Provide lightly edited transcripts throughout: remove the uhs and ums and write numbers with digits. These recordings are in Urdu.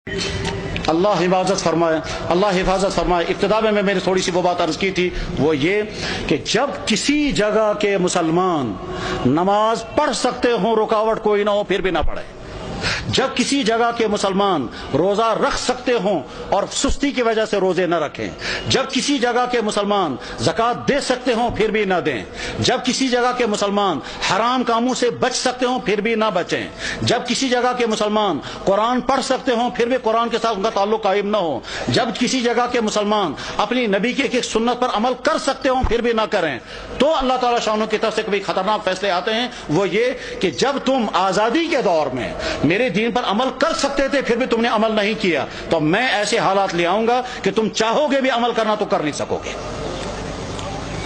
اللہ حفاظت فرمائے، اللہ حفاظت فرمائے۔ ابتدا میں نے تھوڑی سی وہ بات عرض کی تھی، وہ یہ کہ جب کسی جگہ کے مسلمان نماز پڑھ سکتے ہوں، رکاوٹ کوئی نہ ہو، پھر بھی نہ پڑھے۔ جب کسی جگہ کے مسلمان روزہ رکھ سکتے ہوں اور سستی کی وجہ سے روزے نہ رکھیں، جب کسی جگہ کے مسلمان زکوٰۃ دے سکتے ہوں پھر بھی نہ دیں، جب کسی جگہ کے مسلمان حرام کاموں سے بچ سکتے ہوں پھر بھی نہ بچیں، جب کسی جگہ کے مسلمان قرآن پڑھ سکتے ہوں پھر بھی قرآن کے ساتھ ان کا تعلق قائم نہ ہو، جب کسی جگہ کے مسلمان اپنی نبی کی ایک سنت پر عمل کر سکتے ہوں پھر بھی نہ کریں، تو اللہ تعالیٰ شانوں کی طرف سے کبھی خطرناک فیصلے آتے ہیں۔ وہ یہ کہ جب تم آزادی کے دور میں میرے دین پر عمل کر سکتے تھے پھر بھی تم نے عمل نہیں کیا، تو میں ایسے حالات لے آؤں گا کہ تم چاہو گے بھی عمل کرنا تو کر نہیں سکو گے۔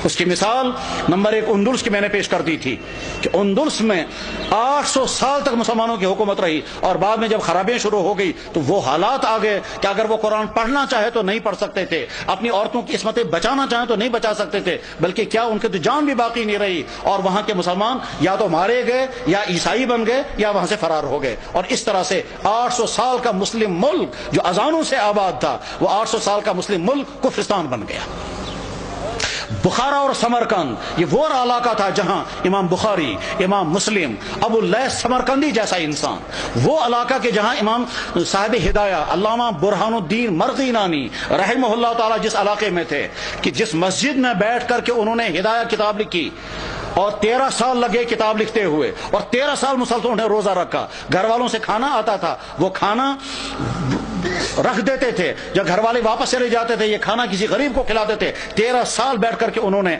اس کی مثال نمبر 1 اندلس کی میں نے پیش کر دی تھی کہ اندلس میں 800 سال تک مسلمانوں کی حکومت رہی، اور بعد میں جب خرابیاں شروع ہو گئی تو وہ حالات آ گئے کہ اگر وہ قرآن پڑھنا چاہے تو نہیں پڑھ سکتے تھے، اپنی عورتوں کی عصمتیں بچانا چاہیں تو نہیں بچا سکتے تھے، بلکہ کیا ان کی تو جان بھی باقی نہیں رہی، اور وہاں کے مسلمان یا تو مارے گئے یا عیسائی بن گئے یا وہاں سے فرار ہو گئے، اور اس طرح سے 800 سال کا مسلم ملک جو اذانوں سے آباد تھا وہ 800 سال کا مسلم ملک کفرستان بن گیا۔ بخارا اور سمرقند یہ وہ علاقہ تھا جہاں امام بخاری، امام مسلم، ابو اللیث سمرقندی جیسا انسان، وہ علاقہ کے جہاں امام صاحب ہدایہ علامہ برہان الدین مرغینانی رحمہ اللہ تعالی جس علاقے میں تھے، کہ جس مسجد میں بیٹھ کر کے انہوں نے ہدایہ کتاب لکھی، اور 13 سال لگے کتاب لکھتے ہوئے، اور 13 سال مسلسل انہیں روزہ رکھا، گھر والوں سے کھانا آتا تھا، وہ کھانا رکھ دیتے تھے، جب گھر والے واپس چلے جاتے تھے یہ کھانا کسی غریب کو کھلاتے تھے۔ 13 سال بیٹھ کر کے انہوں نے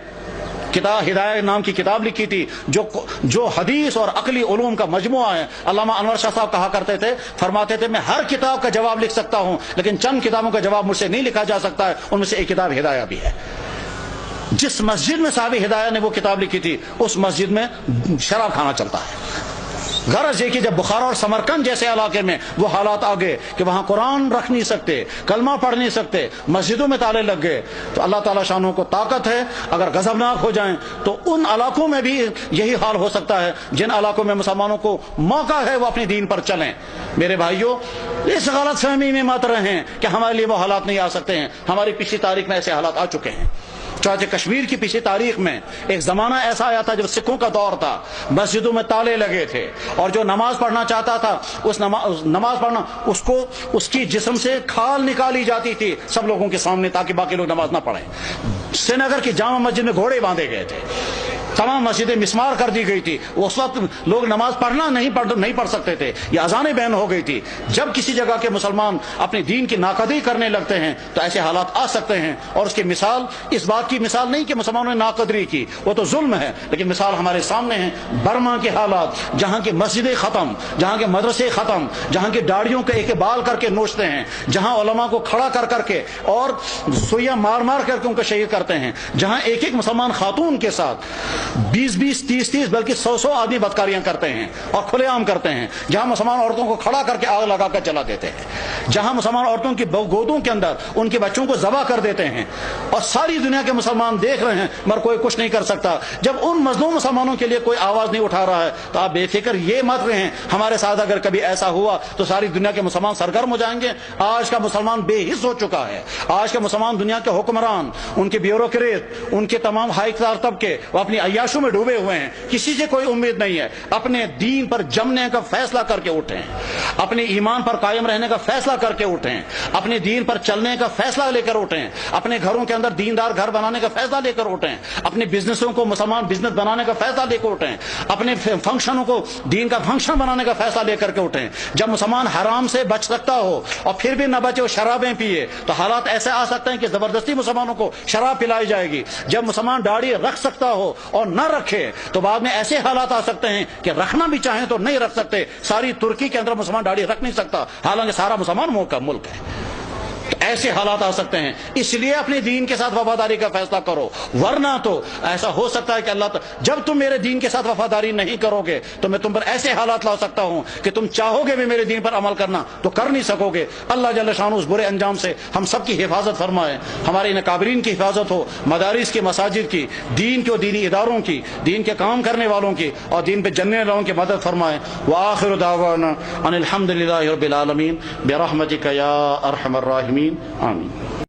کتاب ہدایہ نام کی کتاب لکھی تھی، جو حدیث اور عقلی علوم کا مجموعہ ہے۔ علامہ انور شاہ صاحب کہا کرتے تھے، فرماتے تھے میں ہر کتاب کا جواب لکھ سکتا ہوں لیکن چند کتابوں کا جواب مجھ سے نہیں لکھا جا سکتا ہے، ان میں سے ایک کتاب ہدایہ بھی ہے۔ جس مسجد میں صاحب ہدایہ نے وہ کتاب لکھی تھی اس مسجد میں شراب کھانا چلتا ہے۔ غرض یہ کہ جب بخارا اور سمرقند جیسے علاقے میں وہ حالات آ گئے کہ وہاں قرآن رکھ نہیں سکتے، کلمہ پڑھ نہیں سکتے، مسجدوں میں تالے لگ گئے، تو اللہ تعالیٰ شانوں کو طاقت ہے، اگر غضبناک ہو جائیں تو ان علاقوں میں بھی یہی حال ہو سکتا ہے جن علاقوں میں مسلمانوں کو موقع ہے وہ اپنے دین پر چلیں۔ میرے بھائیوں، اس غلط فہمی میں مت رہیں کہ ہمارے لیے وہ حالات نہیں آ سکتے ہیں، ہماری پچھلی تاریخ میں ایسے حالات آ چکے ہیں۔ چنانچہ کشمیر کی پچھلی تاریخ میں ایک زمانہ ایسا آیا تھا جب سکھوں کا دور تھا، مسجدوں میں تالے لگے تھے، اور جو نماز پڑھنا چاہتا تھا اس نماز پڑھنا اس کی جسم سے کھال نکالی جاتی تھی سب لوگوں کے سامنے تاکہ باقی لوگ نماز نہ پڑھیں۔ سری نگر کی جامع مسجد میں گھوڑے باندھے گئے تھے، تمام مسجدیں مسمار کر دی گئی تھی، اس وقت لوگ نماز پڑھنا نہیں پڑھ سکتے تھے، یہ اذانیں بین ہو گئی تھی۔ جب کسی جگہ کے مسلمان اپنے دین کی ناقدری کرنے لگتے ہیں تو ایسے حالات آ سکتے ہیں، اور اس کی مثال اس بات کی مثال نہیں کہ مسلمانوں نے ناقدری کی، وہ تو ظلم ہے، لیکن مثال ہمارے سامنے ہے برما کے حالات، جہاں کی مسجدیں ختم، جہاں کے مدرسے ختم، جہاں کی داڑھیوں کے ایک بال کر کے نوچتے ہیں، جہاں علماء کو کھڑا کر کے اور سوئیاں مار کر کے ان کو شہید کرتے ہیں، جہاں ایک مسلمان خاتون کے ساتھ 20 30 بلکہ 100 آدمی بدکاریاں کرتے ہیں اور کھلے عام کرتے ہیں، جہاں مسلمان عورتوں کو کھڑا کر کے آگ لگا کر جلا دیتے ہیں، جہاں مسلمان عورتوں کی گودوں کے اندر ان کے بچوں کو ذبح کر دیتے ہیں، اور ساری دنیا کے مسلمان دیکھ رہے ہیں مگر کوئی کچھ نہیں کر سکتا۔ جب ان مظلوم مسلمانوں کے لیے کوئی آواز نہیں اٹھا رہا ہے تو آپ بے فکر یہ مت رہیں ہمارے ساتھ اگر کبھی ایسا ہوا تو ساری دنیا کے مسلمان سرگرم ہو جائیں گے۔ آج کا مسلمان بے حس ہو چکا ہے، آج کا مسلمان دنیا کے حکمران، ان کے بیوروکریٹ، ان کے تمام ہائی کلاس طبقے وہ اپنی عیاشوں میں ڈوبے ہوئے ہیں، کسی سے کوئی امید نہیں ہے۔ اپنے دین پر جمنے کا فیصلہ کر کے اٹھیں، اپنے ایمان پر قائم رہنے کا فیصلہ کر کے اٹھیں، اپنے دین پر چلنے کا فیصلہ لے کر اٹھیں، اپنے گھروں کے اندر دیندار گھر بنانے کا فیصلہ لے کر اٹھیں، اپنے بزنسوں کو مسلمان بزنس بنانے کا فیصلہ لے کر اٹھیں، اپنے فنکشنوں کو دین کا فنکشن بنانے کا فیصلہ لے کر کے اٹھیں۔ جب مسلمان حرام سے بچ سکتا ہو اور پھر بھی نہ بچے اور شرابیں پیے تو حالات ایسے آ سکتے ہیں کہ زبردستی مسلمانوں کو شراب پلائی جائے گی۔ جب مسلمان داڑھی رکھ سکتا ہو اور نہ رکھے تو بعد میں ایسے حالات آ سکتے ہیں کہ رکھنا بھی چاہیں تو نہیں رکھ سکتے۔ ساری ترکی کے اندر مسلمان داڑھی رکھ نہیں سکتا، حالانکہ سارا مسلمان ملک ہے۔ تو ایسے حالات آ سکتے ہیں، اس لیے اپنے دین کے ساتھ وفاداری کا فیصلہ کرو، ورنہ تو ایسا ہو سکتا ہے کہ اللہ جب تم میرے دین کے ساتھ وفاداری نہیں کرو گے تو میں تم پر ایسے حالات لا سکتا ہوں کہ تم چاہو گے بھی میرے دین پر عمل کرنا تو کر نہیں سکو گے۔ اللہ جل شانہ اس برے انجام سے ہم سب کی حفاظت فرمائے، ہمارے ان اکابرین کی حفاظت ہو، مدارس کی، مساجد کی، دین کے و دینی اداروں کی، دین کے کام کرنے والوں کی اور دین پہ جننے والوں کی مدد فرمائے۔ وآخر دعوانا ان الحمد للہ رب العالمین برحمتک یا ارحم الراحمین، آمین۔